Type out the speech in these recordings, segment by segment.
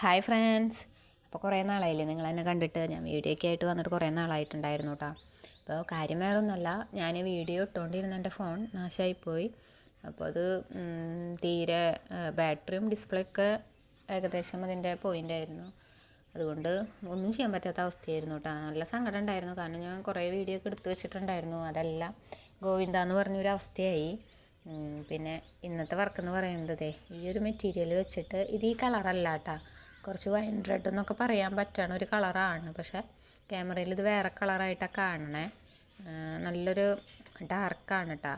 Hi friends. അപ്പോൾ കുറേ നാളായില്ലേ നിങ്ങളെന്നെ കണ്ടിട്ട്. ഞാൻ വീഡിയോ ഒക്കെ ആയിട്ട് വന്നിട്ട് കുറേ നാളായിട്ടുണ്ടായിരുന്നു കേട്ടോ. അപ്പോൾ കാര്യം വേറെ ഒന്നുമല്ല, ഞാൻ വീഡിയോ ഇട്ടുകൊണ്ടിരുന്ന എൻ്റെ ഫോൺ നാശമായിപ്പോയി. അപ്പോൾ അത് തീരെ ബാറ്ററിയും ഡിസ്പ്ലേ ഒക്കെ ഏകദേശം അതിൻ്റെ പോയിൻ്റായിരുന്നു. അതുകൊണ്ട് ഒന്നും ചെയ്യാൻ പറ്റാത്ത അവസ്ഥയായിരുന്നു കേട്ടോ. നല്ല സങ്കടം ഉണ്ടായിരുന്നു, കാരണം ഞാൻ കുറേ വീഡിയോ ഒക്കെ എടുത്തു വെച്ചിട്ടുണ്ടായിരുന്നു. അതെല്ലാം ഗോവിന്ദ എന്ന് പറഞ്ഞൊരു അവസ്ഥയായി. പിന്നെ ഇന്നത്തെ വർക്ക് എന്ന് പറയുന്നത് ഈ ഒരു മെറ്റീരിയൽ വെച്ചിട്ട്, ഇത് ഈ കളറല്ല കേട്ടോ, കുറച്ച് വൈൻ റെഡ് എന്നൊക്കെ പറയാൻ പറ്റണ ഒരു കളറാണ്. പക്ഷേ ക്യാമറയിൽ ഇത് വേറെ കളറായിട്ടാണ് കാണണേ. നല്ലൊരു ഡാർക്കാണ് കേട്ടോ.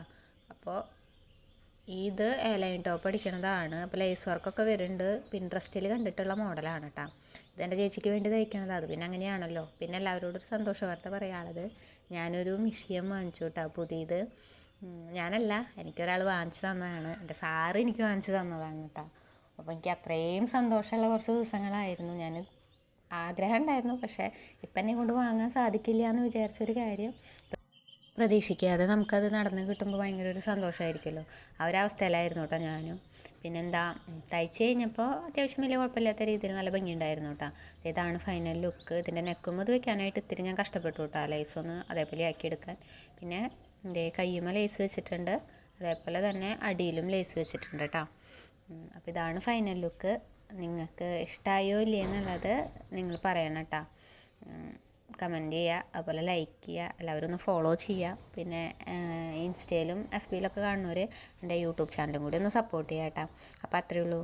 അപ്പോൾ ഇത് എലൈൻ ടോപ്പ് അടിക്കണതാണ്. അപ്പോൾ ലേസ് വർക്കൊക്കെ വരുന്നുണ്ട്. പിൻട്രസ്റ്റിൽ കണ്ടിട്ടുള്ള മോഡലാണ് കേട്ടോ. ഇതെൻ്റെ ചേച്ചിക്ക് വേണ്ടി തയ്ക്കണത്. അത് പിന്നെ അങ്ങനെയാണല്ലോ. പിന്നെ എല്ലാവരോടും ഒരു സന്തോഷ വാർത്ത പറയാനുള്ളത്, ഞാനൊരു മിഷ്യൻ വാങ്ങിച്ചു കേട്ടോ, പുതിയത്. ഞാനല്ല, എനിക്കൊരാൾ വാങ്ങിച്ചു തന്നതാണ്. എൻ്റെ സാറ് എനിക്ക് വാങ്ങിച്ചു തന്നതാണ് കേട്ടോ. അപ്പോൾ എനിക്ക് അത്രയും സന്തോഷമുള്ള കുറച്ച് ദിവസങ്ങളായിരുന്നു. ഞാൻ ആഗ്രഹം ഉണ്ടായിരുന്നു, പക്ഷേ ഇപ്പം എന്നെ കൊണ്ട് വാങ്ങാൻ സാധിക്കില്ല എന്ന് വിചാരിച്ചൊരു കാര്യം പ്രതീക്ഷിക്കാതെ നമുക്കത് നടന്ന് കിട്ടുമ്പോൾ ഭയങ്കര ഒരു സന്തോഷമായിരിക്കുമല്ലോ. ആ ഒരവസ്ഥയിലായിരുന്നു കേട്ടോ ഞാനും. പിന്നെന്താ, തയ്ച്ച് കഴിഞ്ഞപ്പോൾ അത്യാവശ്യം വലിയ കുഴപ്പമില്ലാത്ത രീതിയിൽ നല്ല ഭംഗിയുണ്ടായിരുന്നു കേട്ടോ. ഇതാണ് ഫൈനൽ ലുക്ക്. ഇതിൻ്റെ നെക്കും അത് വെക്കാനായിട്ട് ഇത്തിരി ഞാൻ കഷ്ടപ്പെട്ടു കേട്ടോ, ലേസൊന്ന് അതേപോലെ ആക്കിയെടുക്കാൻ. പിന്നെ കയ്യുമ്മ ലേസ് വെച്ചിട്ടുണ്ട്, അതേപോലെ തന്നെ അടിയിലും ലേസ് വെച്ചിട്ടുണ്ട് കേട്ടോ. അപ്പോൾ ഇതാണ് ഫൈനൽ ലുക്ക്. നിങ്ങൾക്ക് ഇഷ്ടമായോ ഇല്ലേ എന്നുള്ളത് നിങ്ങൾ പറയണം കേട്ടോ. കമൻറ്റ് ചെയ്യുക, അതുപോലെ ലൈക്ക് ചെയ്യുക, എല്ലാവരും ഒന്ന് ഫോളോ ചെയ്യുക. പിന്നെ ഇൻസ്റ്റയിലും FBയിലൊക്കെ കാണുന്നവർ എൻ്റെ യൂട്യൂബ് ചാനലും കൂടി ഒന്ന് സപ്പോർട്ട് ചെയ്യുക കേട്ടോ. അപ്പോൾ അത്രയേ ഉള്ളൂ.